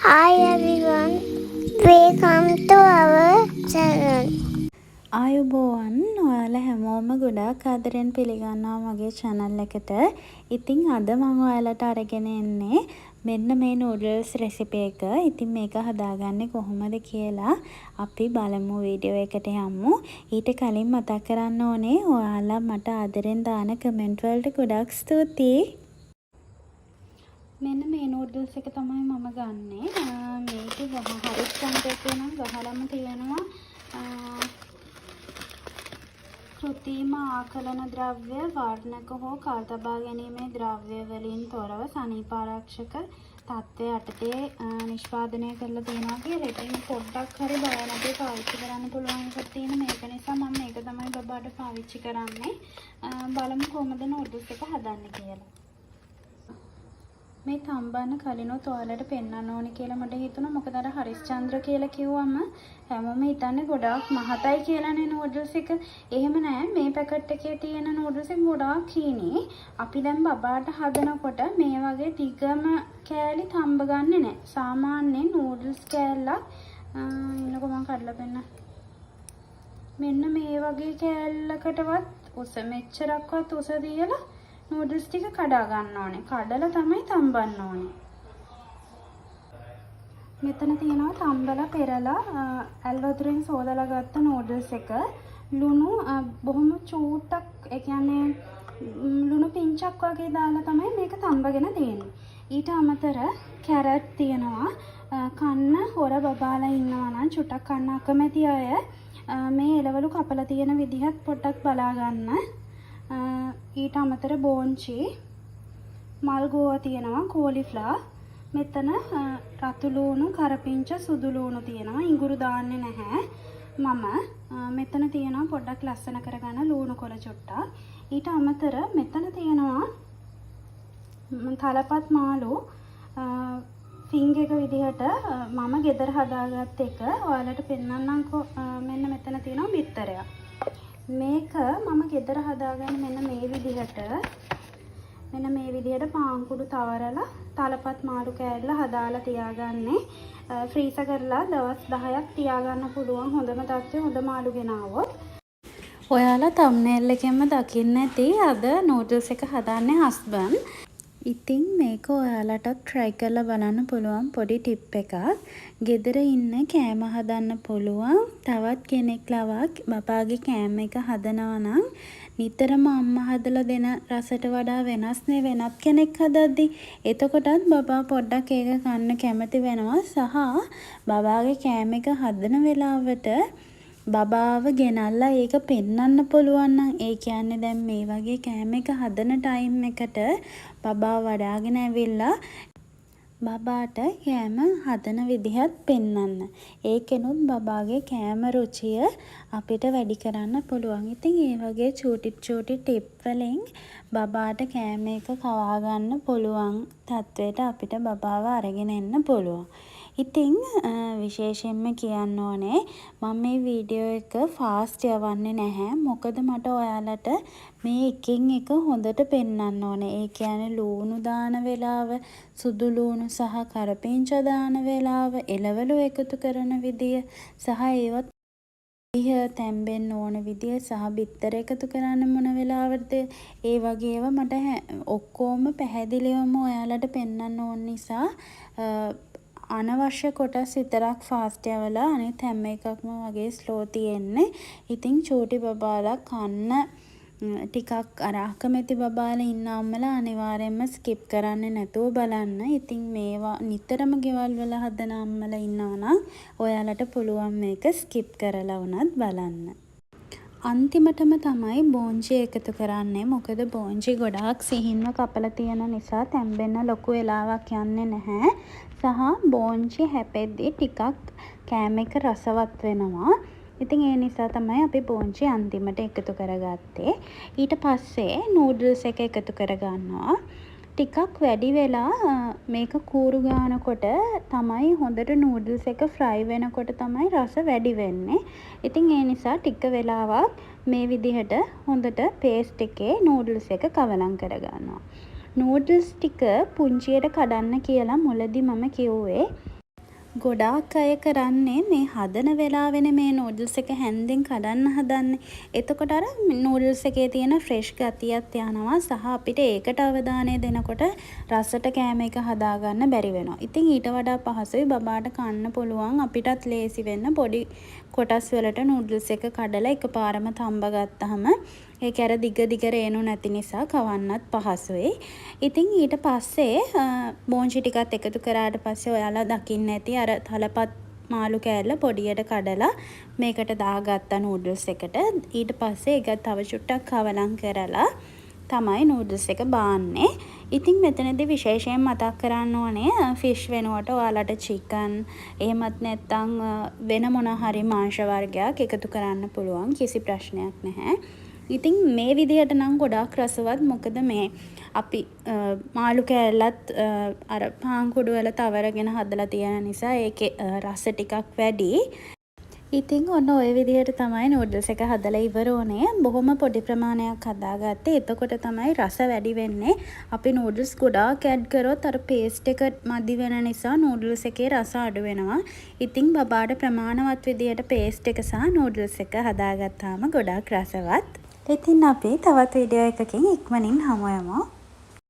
Hi everyone, welcome to our channel. ආයුබෝවන් ඔයාලා හැමෝම ගොඩාක් ආදරෙන් පිළිගන්නවා මගේ channel එකට. ඉතින් අද මම ඔයාලට අරගෙන එන්නේ මෙන්න මේ noodles recipe එක. ඉතින් මේක හදාගන්නේ කොහොමද කියලා අපි බලමු වීඩියෝ එකට යමු. ඊට කලින් මතක් කරන්න ඕනේ ඔයාලා මට ආදරෙන් දාන කමෙන්ට් වලට ගොඩාක් ස්තුතියි. මෙන්න මේ noodles එක තමයි මම ගන්නෙ. මේක හරිස් කන්ටෙක් වෙනවා ගහලම තියෙනවා. කෘත්‍රිම ආකලන ද්‍රව්‍ය වර්ණක හෝ කල් තබා ගැනීමේ ද්‍රව්‍ය වලින් තොරව සනීපාරක්ෂක තත්ත්වය යටතේ නිෂ්පාදනය කරලා තියෙනවා කියලා. ඉතින් පොඩ්ඩක් හරි බලනකොට පාවිච්චි කරන්න පුළුවන් එකක් තියෙන මේක නිසා මම මේක තමයි බබාට පාවිච්චි කරන්නේ. බලමු කොහොමද noodles එක හදන්නේ කියලා. මේ තම්බන්න කලිනුත් ඔයාලට පෙන්වන්න ඕනේ කියලා මට හිතුණා. මොකද අර හරිස්චන්ද්‍ර කියලා කිව්වම හැමෝම හිතන්නේ ගොඩාක් මහතයි කියලානේ noodles එක. එහෙම නෑ. මේ පැකට් එකේ තියෙන noodles එක ගොඩාක් හීනේ. අපි දැන් බබාට හදනකොට මේ වගේ දිගම කෑලි තම්බ ගන්නෙ නෑ. සාමාන්‍යයෙන් noodles කෑල්ලක් ඉන්නකො මම කඩලා පෙන්නන්න. මෙන්න මේ වගේ කෑල්ලකටවත් උස මෙච්චරක්වත් උස දීලා noodles ටික කඩා ගන්න ඕනේ. කඩලා තමයි තම්බන්න ඕනේ. මෙතන තියෙනවා තම්බලා පෙරලා ඇල්වතුරෙන් සෝදලා ගත්ත noodles එක. ලුණු බොහොම චූට්ටක් ඒ කියන්නේ ලුණු පිංචක් වගේ දාලා තමයි මේක තම්බගෙන දෙන්නේ. ඊට අමතර කැරට් තියෙනවා. කන්න හොර බබාලා ඉන්නවා නම් චුට්ටක් කන්න අකමැති අය මේ එළවලු කපලා තියෙන විදිහත් පොඩ්ඩක් බලා ගන්න. ඊට අමතර බෝංචි මල්ගෝවා තියෙනවා කෝලිෆ්ලවර් මෙතන රතු ලූණු කරපිංච සුදු ලූණු තියෙනවා ඉඟුරු දාන්නේ නැහැ මම මෙතන තියෙනවා පොඩ්ඩක් ලස්සන කරගන්න ලූණු කොළ චුට්ටක් ඊට අමතර මෙතන තියෙනවා තලපත් මාළු ෆින්ග් එක විදිහට මම ගෙදර හදාගත්ත එක ඔයාලට පෙන්නන්නම්කෝ මෙන්න මෙතන තියෙනවා බිත්තරයක් මේක මම ගෙදර හදාගන්න මෙන්න මේ විදිහට පාන්කුඩු තවරලා තලපත් මාළු කෑල්ල හදාලා තියාගන්නේ ෆ්‍රීසර් කරලා දවස් 10ක් තියාගන්න පුළුවන් හොඳම තත්ත්වය හොඳ මාළු ගෙනාවොත් ඔයාලා thumbnail එකෙන්ම දකින්න ඇති අද noodles එක හදන්නේ husband ඉතින් මේක ඔයාලටත් try කරලා බලන්න පුළුවන් පොඩි tip එකක්. ගෙදර ඉන්න කෑම හදන්න පුළුවන්. තවත් කෙනෙක් ලවා බබාගේ කෑම එක හදනවා නම් නිතරම අම්මා හදලා දෙන රසට වඩා වෙනස්නේ වෙනත් කෙනෙක් හදද්දි. එතකොටත් බබා පොඩ්ඩක් ඒක කන්න කැමති වෙනවා. සහ බබාගේ කෑම එක හදන වෙලාවට බබාව ගෙනල්ලා ඒක පෙන්වන්න පුළුවන් නම් ඒ කියන්නේ දැන් මේ වගේ කෑම එක හදන ටයිම් එකට බබා වඩාගෙන ඇවිල්ලා බබාට කෑම හදන විදිහත් පෙන්වන්න. ඒකෙනුත් බබාගේ කෑම රුචිය අපිට වැඩි කරන්න පුළුවන්. ඉතින් ඒ වගේ චූටි ටිප් වලින් බබාට කෑම එක කවා ගන්න පුළුවන් තත්වයට අපිට බබාව අරගෙන එන්න පුළුවන්. ඉතින් විශේෂයෙන්ම කියන්න ඕනේ මම මේ වීඩියෝ එක ෆාස්ට් යවන්නේ නැහැ. මොකද මට ඔයාලට මේ එකින් එක හොඳට පෙන්වන්න ඕනේ. ඒ කියන්නේ ලූණු දාන වෙලාව, සුදු ලූණු සහ කරපිංච දාන වෙලාව, එළවලු එකතු කරන විදිය සහ ඒවත් තැම්බෙන්න ඕන විදිය සහ බිත්තර එකතු කරන්න මොන වෙලාවටද ඒ වගේ ඒවා මට ඔක්කොම පැහැදිලිවම ඔයාලට පෙන්වන්න ඕන නිසා අනවශ්‍ය කොටස් විතරක් ෆාස්ට් යවලා අනිත් හැම එකක්ම වගේ ස්ලෝ තියෙන්නේ. ඉතින් චූටි බබාලා කන්න ටිකක් අර අකමැති බබාලා ඉන්න අම්මලා අනිවාර්යයෙන්ම ස්කිප් කරන්නේ නැතුව බලන්න. ඉතින් මේවා නිතරම ගෙවල් වල හදන අම්මලා ඉන්නවා නම් ඔයාලට පුළුවන් මේක ස්කිප් කරලා වුණත් බලන්න. අන්තිමටම තමයි බෝංචි එකතු කරන්නේ. මොකද බෝංචි ගොඩාක් සිහින්ම කපලා තියෙන නිසා තැම්බෙන්න ලොකු වෙලාවක් යන්නේ නැහැ. සහ බෝංචි හැපෙද්දී ටිකක් කෑම එක රසවත් වෙනවා. ඉතින් ඒ නිසා තමයි අපි බෝංචි අන්තිමට එකතු කරගත්තේ. ඊට පස්සේ noodles එක එකතු කරගන්නවා. ටිකක් වැඩි වෙලා මේක කූරු ගන්නකොට තමයි හොඳට noodles එක fry වෙනකොට තමයි රස වැඩි වෙන්නේ. ඉතින් ඒ නිසා ටික වෙලාවක් මේ විදිහට හොඳට paste එකේ noodles එක කවලම් කරගන්නවා. noodles ටික පුංචියට කඩන්න කියලා මුලදී මම කිව්වේ. ගොඩාක් අය කරන්නේ මේ හදන වෙලාවෙනේ මේ නූඩල්ස් එක හැන්දෙන් කඩන්න හදන්නේ. එතකොට අර නූඩල්ස් එකේ තියෙන ෆ්‍රෙෂ් ගතියත් යනවා සහ අපිට ඒකට අවධානය දෙනකොට රසට කෑම එක හදාගන්න බැරි වෙනවා. ඉතින් ඊට වඩා පහසුයි බබාට කන්න පුළුවන් අපිටත් ලේසි වෙන්න පොඩි කොටස් වලට නූඩල්ස් එක කඩලා එකපාරම තම්බ ගත්තාම ඒක අර දිග රේණු නැති නිසා කවන්නත් පහසුයි. ඉතින් ඊට පස්සේ බෝන්චි ටිකත් එකතු කරාට පස්සේ ඔයාලා දකින්න ඇති අර තලපත් මාළු කෑල්ල පොඩියට කඩලා මේකට දාගත්තා නූඩල්ස් එකට. ඊට පස්සේ ඒක තව චුට්ටක් කවලම් කරලා තමයි නූඩල්ස් එක බාන්නේ. ඉතින් මෙතනදී විශේෂයෙන් මතක් කරන්න ඕනේ ෆිෂ් වෙනුවට ඔයාලට චිකන් එහෙමත් නැත්නම් වෙන මොන හරි මාංශ වර්ගයක් එකතු කරන්න පුළුවන්. කිසි ප්‍රශ්නයක් නැහැ. ඉතින් මේ විදිහට නම් ගොඩාක් රසවත්. මොකද මේ අපි මාළු කෑල්ලත් අර පාන් කුඩු වල තවරගෙන හදලා තියෙන නිසා ඒකේ රස ටිකක් වැඩි. ඉතින් ඔන්න ඔය විදිහට තමයි නූඩල්ස් එක හදලා ඉවර වුණේ. බොහොම පොඩි ප්‍රමාණයක් හදාගත්තේ. එතකොට තමයි රස වැඩි වෙන්නේ. අපි නූඩල්ස් ගොඩාක් ඇඩ් කරොත් අර පේස්ට් එක මදි වෙන නිසා නූඩල්ස් එකේ රස අඩු වෙනවා. ඉතින් බබාට ප්‍රමාණවත් විදිහට පේස්ට් එක සහ නූඩල්ස් එක හදාගත්තාම ගොඩාක් රසවත්. ඉතින් අපි තවත් වීඩියෝ එකකින් ඉක්මනින් හමු වෙමු.